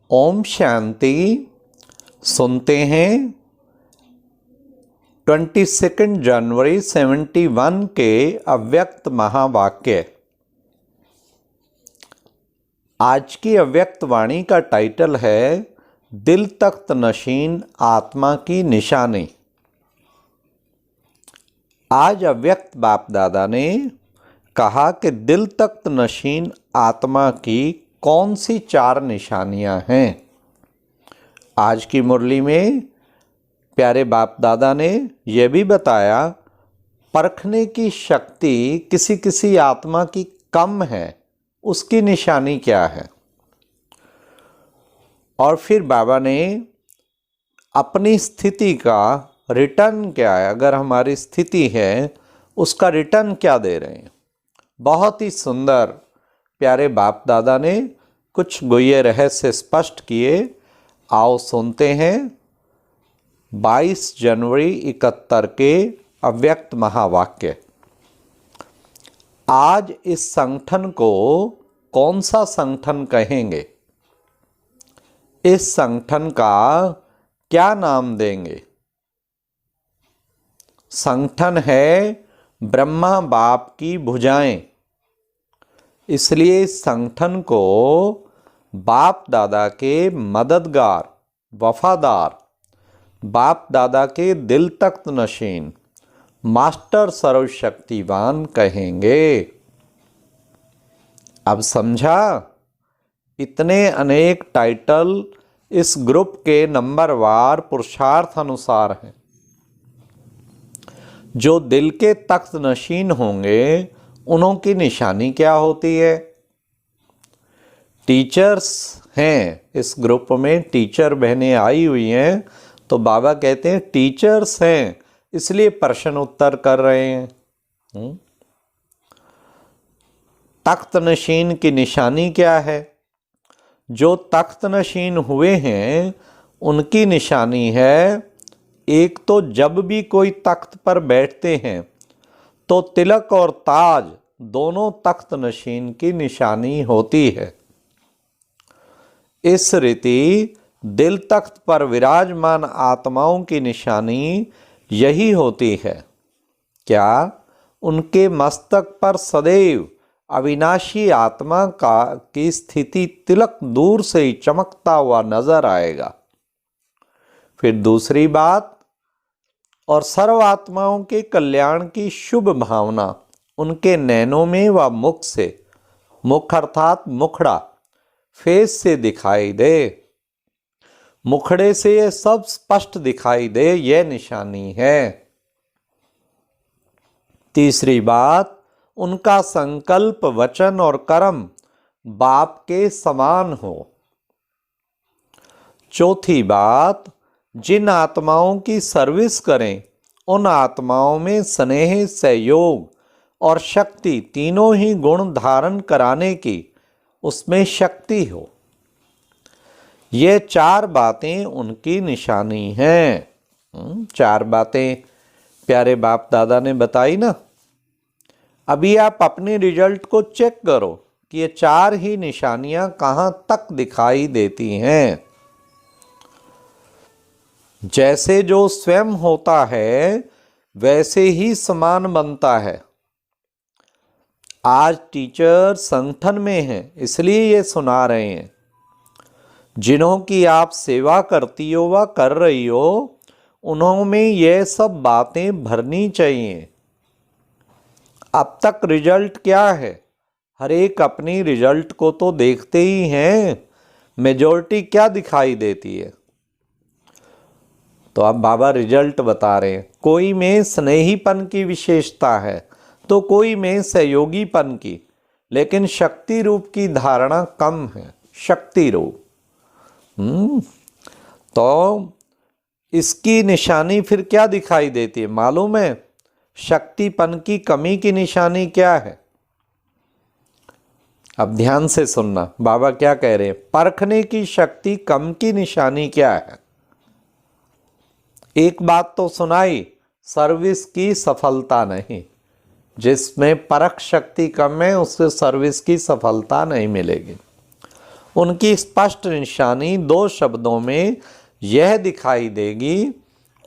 ओम शांति। सुनते हैं 22 जनवरी 71 के अव्यक्त महावाक्य। आज की अव्यक्त वाणी का टाइटल है दिल तख्त नशीन आत्मा की निशानी। आज अव्यक्त बाप दादा ने कहा कि दिल तख्त नशीन आत्मा की कौन सी 4 निशानियां हैं। आज की मुरली में प्यारे बाप दादा ने यह भी बताया परखने की शक्ति किसी किसी आत्मा की कम है, उसकी निशानी क्या है। और फिर बाबा ने अपनी स्थिति का रिटर्न क्या है, अगर हमारी स्थिति है उसका रिटर्न क्या दे रहे हैं। बहुत ही सुंदर प्यारे बाप दादा ने कुछ गुह्य रहस्य स्पष्ट किए। आओ सुनते हैं 22 जनवरी 71 के अव्यक्त महावाक्य। आज इस संगठन को कौन सा संगठन कहेंगे, इस संगठन का क्या नाम देंगे। संगठन है ब्रह्मा बाप की भुजाएं, इसलिए इस संगठन को बाप दादा के मददगार वफादार, बाप दादा के दिल तख्त नशीन मास्टर सर्वशक्तिवान कहेंगे। अब समझा, इतने अनेक टाइटल इस ग्रुप के नंबरवार पुरुषार्थ अनुसार हैं। जो दिल के तख्त नशीन होंगे उन्हों की निशानी क्या होती है। टीचर्स हैं, इस ग्रुप में टीचर बहनें आई हुई हैं, तो बाबा कहते हैं टीचर्स हैं इसलिए प्रश्न उत्तर कर रहे हैं। तख्त नशीन की निशानी क्या है। जो तख्त नशीन हुए हैं उनकी निशानी है, एक तो जब भी कोई तख्त पर बैठते हैं तो तिलक और ताज दोनों तख्त नशीन की निशानी होती है। इस रीति दिल तख्त पर विराजमान आत्माओं की निशानी यही होती है। क्या उनके मस्तक पर सदैव अविनाशी आत्मा की स्थिति तिलक दूर से ही चमकता हुआ नजर आएगा। फिर दूसरी बात, और सर्व आत्माओं के कल्याण की शुभ भावना उनके नैनों में व मुख से, मुख अर्थात मुखड़ा, फेस से दिखाई दे। मुखड़े से ये सब स्पष्ट दिखाई दे, यह निशानी है। तीसरी बात, उनका संकल्प वचन और कर्म बाप के समान हो। चौथी बात, जिन आत्माओं की सर्विस करें उन आत्माओं में स्नेह, सहयोग और शक्ति तीनों ही गुण धारण कराने की उसमें शक्ति हो। ये 4 बातें उनकी निशानी हैं। 4 बातें प्यारे बाप दादा ने बताई ना। अभी आप अपने रिजल्ट को चेक करो कि ये 4 ही निशानियां कहां तक दिखाई देती हैं। जैसे जो स्वयं होता है वैसे ही समान बनता है। आज टीचर संगठन में हैं इसलिए ये सुना रहे हैं। जिन्हों की आप सेवा करती हो व कर रही हो उन्हों में ये सब बातें भरनी चाहिए। अब तक रिजल्ट क्या है, हर एक अपनी रिजल्ट को तो देखते ही हैं, मेजॉरिटी क्या दिखाई देती है। तो अब बाबा रिजल्ट बता रहे हैं। कोई में स्नेहीपन की विशेषता है तो कोई में सहयोगीपन की, लेकिन शक्ति रूप की धारणा कम है। शक्ति रूप तो इसकी निशानी फिर क्या दिखाई देती है मालूम है। शक्तिपन की कमी की निशानी क्या है। अब ध्यान से सुनना, बाबा क्या कह रहे हैं। परखने की शक्ति कम की निशानी क्या है। एक बात तो सुनाई, सर्विस की सफलता नहीं। जिसमें परख शक्ति कम है उससे सर्विस की सफलता नहीं मिलेगी। उनकी स्पष्ट निशानी 2 शब्दों में यह दिखाई देगी,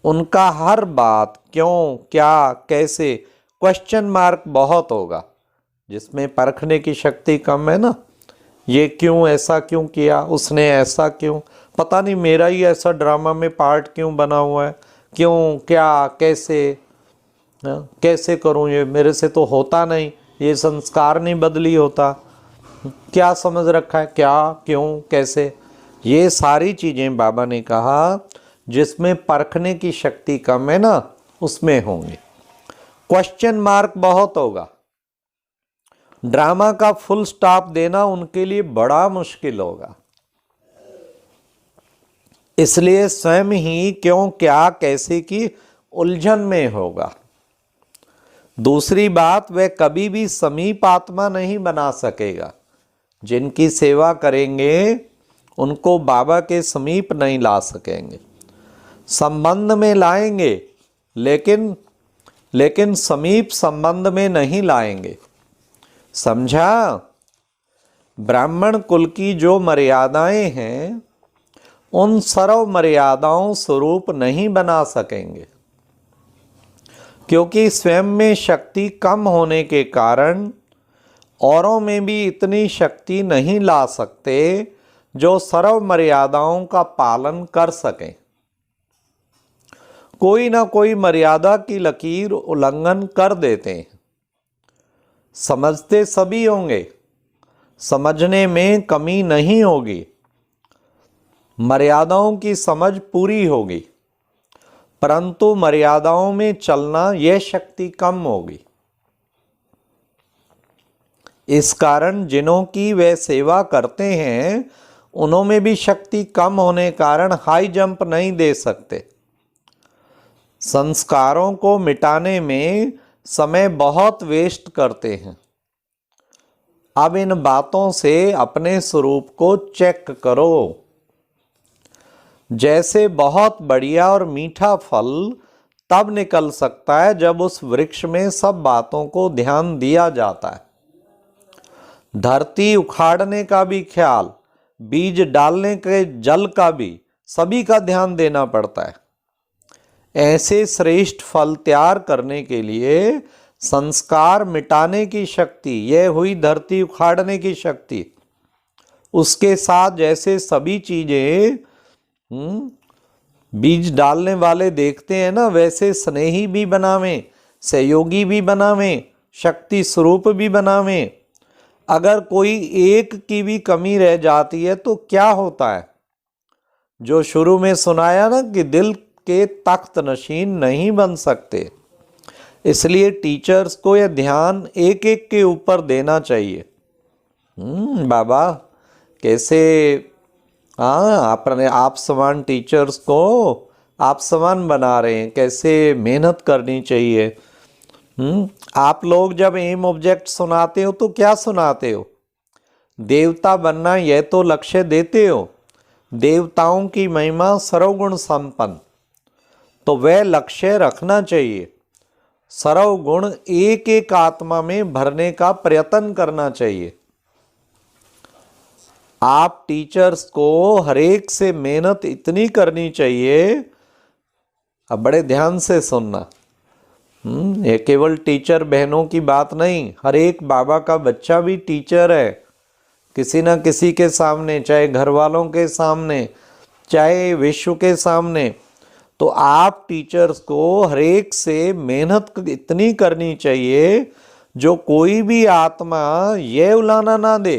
उनका हर बात क्यों, क्या, कैसे क्वेश्चन मार्क बहुत होगा। जिसमें परखने की शक्ति कम है ना, ये क्यों, ऐसा क्यों किया, उसने ऐसा क्यों, पता नहीं मेरा ही ऐसा ड्रामा में पार्ट क्यों बना हुआ है, क्यों, क्या, कैसे, कैसे करूं, ये मेरे से तो होता नहीं, ये संस्कार नहीं बदली होता, क्या समझ रखा है, क्या, क्यों, कैसे, ये सारी चीज़ें बाबा ने कहा जिसमें परखने की शक्ति कम है ना, उसमें होंगे। क्वेश्चन मार्क बहुत होगा। ड्रामा का फुल स्टॉप देना उनके लिए बड़ा मुश्किल होगा। इसलिए स्वयं ही क्यों, क्या, कैसे की उलझन में होगा। दूसरी बात, वह कभी भी समीप आत्मा नहीं बना सकेगा। जिनकी सेवा करेंगे उनको बाबा के समीप नहीं ला सकेंगे। संबंध में लाएंगे, लेकिन समीप संबंध में नहीं लाएंगे। समझा? ब्राह्मण कुल की जो मर्यादाएं हैं, उन सर्व मर्यादाओं स्वरूप नहीं बना सकेंगे, क्योंकि स्वयं में शक्ति कम होने के कारण औरों में भी इतनी शक्ति नहीं ला सकते जो सर्व मर्यादाओं का पालन कर सकें। कोई ना कोई मर्यादा की लकीर उल्लंघन कर देते हैं। समझते सभी होंगे, समझने में कमी नहीं होगी, मर्यादाओं की समझ पूरी होगी, परंतु मर्यादाओं में चलना यह शक्ति कम होगी। इस कारण जिन्हों की वे सेवा करते हैं, उनमें भी शक्ति कम होने कारण हाई जंप नहीं दे सकते। संस्कारों को मिटाने में समय बहुत वेस्ट करते हैं। अब इन बातों से अपने स्वरूप को चेक करो। जैसे बहुत बढ़िया और मीठा फल तब निकल सकता है जब उस वृक्ष में सब बातों को ध्यान दिया जाता है। धरती उखाड़ने का भी ख्याल, बीज डालने के जल का भी, सभी का ध्यान देना पड़ता है। ऐसे श्रेष्ठ फल तैयार करने के लिए संस्कार मिटाने की शक्ति, यह हुई धरती उखाड़ने की शक्ति। उसके साथ जैसे सभी चीजें बीज डालने वाले देखते हैं ना, वैसे स्नेही भी बनावें, सहयोगी भी बनावें, शक्ति स्वरूप भी बनावें। अगर कोई एक की भी कमी रह जाती है तो क्या होता है? जो शुरू में सुनाया ना कि दिल के तख्त नशीन नहीं बन सकते। इसलिए टीचर्स को यह ध्यान एक एक के ऊपर देना चाहिए। बाबा कैसे, अपने आप समान टीचर्स को आप समान बना रहे हैं, कैसे मेहनत करनी चाहिए। आप लोग जब एम ऑब्जेक्ट सुनाते हो तो क्या सुनाते हो? देवता बनना, यह तो लक्ष्य देते हो। देवताओं की महिमा सर्वगुण संपन्न, तो वह लक्ष्य रखना चाहिए। सर्वगुण एक एक आत्मा में भरने का प्रयत्न करना चाहिए। आप टीचर्स को हरेक से मेहनत इतनी करनी चाहिए। अब बड़े ध्यान से सुनना, ये केवल टीचर बहनों की बात नहीं, हर एक बाबा का बच्चा भी टीचर है किसी न किसी के सामने, चाहे घर वालों के सामने, चाहे विश्व के सामने। तो आप टीचर्स को हर एक से मेहनत इतनी करनी चाहिए जो कोई भी आत्मा ये उलाना ना दे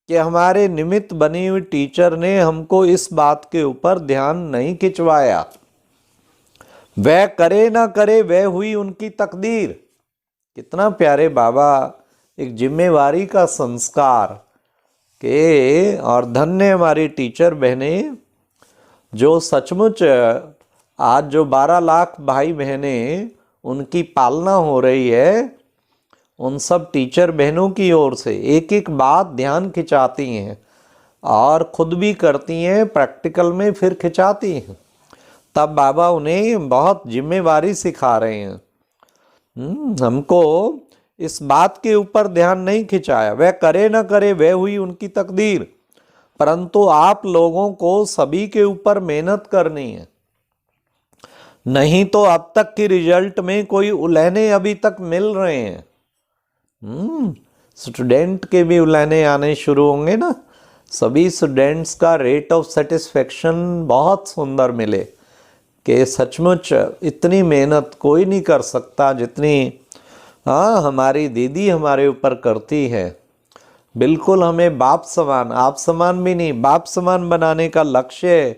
कि हमारे निमित्त बनी हुई टीचर ने हमको इस बात के ऊपर ध्यान नहीं खिंचवाया। वह करे ना करे, वह हुई उनकी तकदीर। कितना प्यारे बाबा एक जिम्मेवारी का संस्कार के, और धन्य हमारी टीचर बहनें जो सचमुच आज जो 12 लाख भाई बहनें उनकी पालना हो रही है, उन सब टीचर बहनों की ओर से एक एक बात ध्यान खिंचाती हैं और खुद भी करती हैं, प्रैक्टिकल में फिर खिंचाती हैं। तब बाबा उन्हें बहुत जिम्मेवारी सिखा रहे हैं। हमको इस बात के ऊपर ध्यान नहीं खिंचाया, वह करे ना करे वह हुई उनकी तकदीर। परंतु आप लोगों को सभी के ऊपर मेहनत करनी है, नहीं तो अब तक की रिजल्ट में कोई उलहने अभी तक मिल रहे हैं। स्टूडेंट के भी उलहने आने शुरू होंगे ना। सभी स्टूडेंट्स का रेट ऑफ सेटिस्फेक्शन बहुत सुंदर मिले कि सचमुच इतनी मेहनत कोई नहीं कर सकता जितनी हमारी दीदी हमारे ऊपर करती है। बिल्कुल हमें बाप समान, आप समान भी नहीं, बाप समान बनाने का लक्ष्य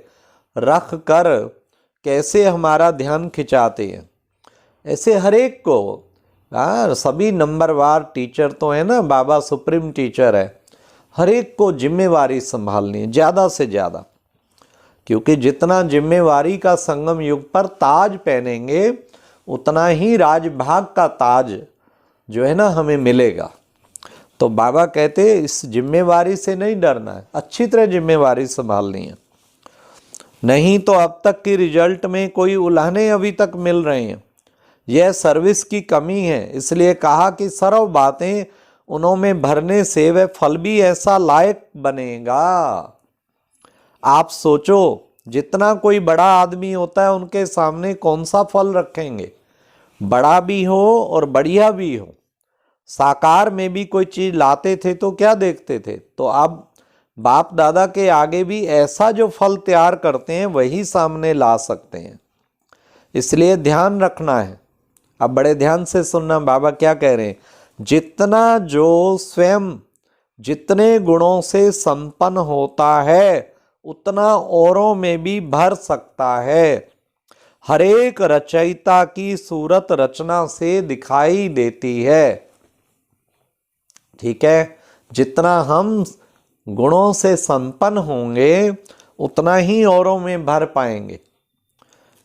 रख कर कैसे हमारा ध्यान खिंचाते हैं। ऐसे हर एक को सभी नंबरवार टीचर तो है ना, बाबा सुप्रीम टीचर है, हर एक को जिम्मेवारी संभालनी है ज़्यादा से ज़्यादा, क्योंकि जितना जिम्मेवारी का संगम युग पर ताज पहनेंगे उतना ही राजभाग का ताज जो है ना हमें मिलेगा। तो बाबा कहते इस जिम्मेवारी से नहीं डरना है, अच्छी तरह जिम्मेवारी संभालनी है, नहीं तो अब तक की रिजल्ट में कोई उलहने अभी तक मिल रहे हैं। यह सर्विस की कमी है, इसलिए कहा कि सर्व बातें उनमें भरने से वह फल भी ऐसा लायक बनेगा। आप सोचो, जितना कोई बड़ा आदमी होता है उनके सामने कौन सा फल रखेंगे, बड़ा भी हो और बढ़िया भी हो। साकार में भी कोई चीज़ लाते थे तो क्या देखते थे, तो अब बाप दादा के आगे भी ऐसा जो फल तैयार करते हैं वही सामने ला सकते हैं, इसलिए ध्यान रखना है। अब बड़े ध्यान से सुनना बाबा क्या कह रहे हैं। जितना जो स्वयं जितने गुणों से संपन्न होता है उतना औरों में भी भर सकता है। हरेक रचयिता की सूरत रचना से दिखाई देती है। ठीक है, जितना हम गुणों से संपन्न होंगे उतना ही औरों में भर पाएंगे।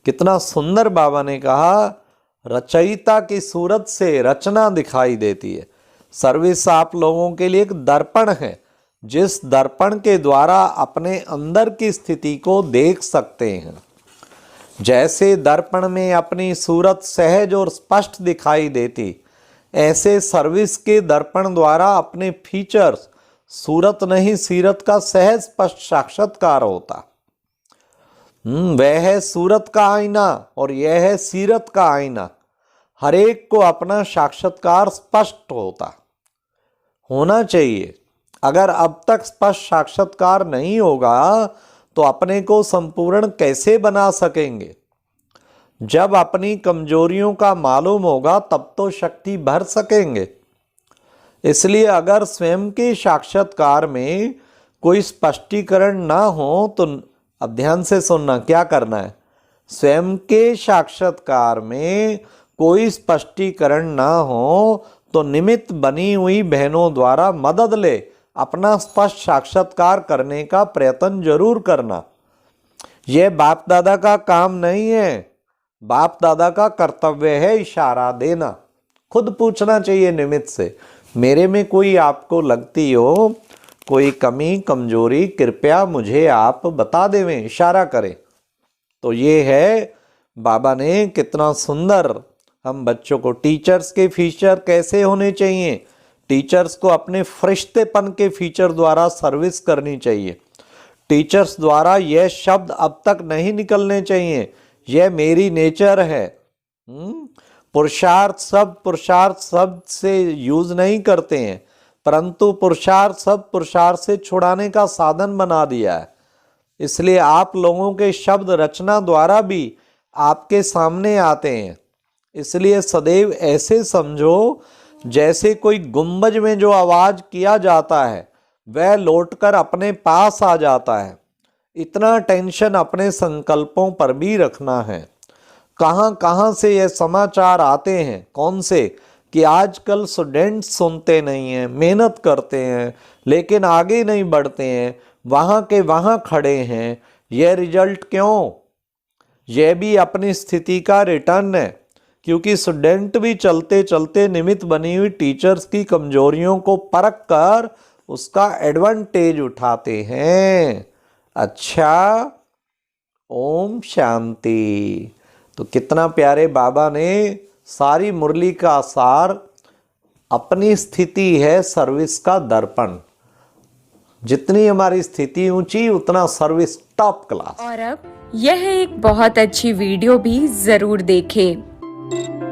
कितना सुंदर बाबा ने कहा, रचयिता की सूरत से रचना दिखाई देती है। सर्विस आप लोगों के लिए एक दर्पण है, जिस दर्पण के द्वारा अपने अंदर की स्थिति को देख सकते हैं। जैसे दर्पण में अपनी सूरत सहज और स्पष्ट दिखाई देती, ऐसे सर्विस के दर्पण द्वारा अपने फीचर्स, सूरत नहीं सीरत का सहज स्पष्ट साक्षात्कार होता। वह है सूरत का आईना और यह है सीरत का आईना। हर एक को अपना साक्षात्कार स्पष्ट होना चाहिए। अगर अब तक स्पष्ट साक्षात्कार नहीं होगा तो अपने को संपूर्ण कैसे बना सकेंगे। जब अपनी कमजोरियों का मालूम होगा तब तो शक्ति भर सकेंगे। इसलिए अगर स्वयं के साक्षात्कार में कोई स्पष्टीकरण ना हो तो अब ध्यान से सुनना क्या करना है। स्वयं के साक्षात्कार में कोई स्पष्टीकरण ना हो तो निमित्त बनी हुई बहनों द्वारा मदद ले अपना स्पष्ट साक्षात्कार करने का प्रयत्न जरूर करना। यह बाप दादा का काम नहीं है, बाप दादा का कर्तव्य है इशारा देना। खुद पूछना चाहिए निमित्त से, मेरे में कोई आपको लगती हो कोई कमी कमजोरी, कृपया मुझे आप बता देवें, इशारा करें। तो ये है बाबा ने कितना सुंदर हम बच्चों को, टीचर्स के फीचर कैसे होने चाहिए। टीचर्स को अपने फरिश्तेपन के फीचर द्वारा सर्विस करनी चाहिए। टीचर्स द्वारा यह शब्द अब तक नहीं निकलने चाहिए, यह मेरी नेचर है। पुरुषार्थ शब्द से यूज नहीं करते हैं, परंतु पुरुषार्थ से छुड़ाने का साधन बना दिया है। इसलिए आप लोगों के शब्द रचना द्वारा भी आपके सामने आते हैं। इसलिए सदैव ऐसे समझो जैसे कोई गुंबज में जो आवाज किया जाता है वह लौटकर अपने पास आ जाता है। इतना टेंशन अपने संकल्पों पर भी रखना है। कहाँ कहाँ से ये समाचार आते हैं, कौन से, कि आजकल स्टूडेंट्स सुनते नहीं हैं, मेहनत करते हैं लेकिन आगे नहीं बढ़ते हैं, वहाँ के वहाँ खड़े हैं। यह रिजल्ट क्यों? यह भी अपनी स्थिति का रिटर्न है, क्योंकि स्टूडेंट भी चलते चलते निमित्त बनी हुई टीचर्स की कमजोरियों को परख कर उसका एडवांटेज उठाते हैं। अच्छा, ओम शांति। तो कितना प्यारे बाबा ने सारी मुरली का सार, अपनी स्थिति है सर्विस का दर्पण। जितनी हमारी स्थिति ऊंची उतना सर्विस टॉप क्लास। और अब यह एक बहुत अच्छी वीडियो भी जरूर देखें।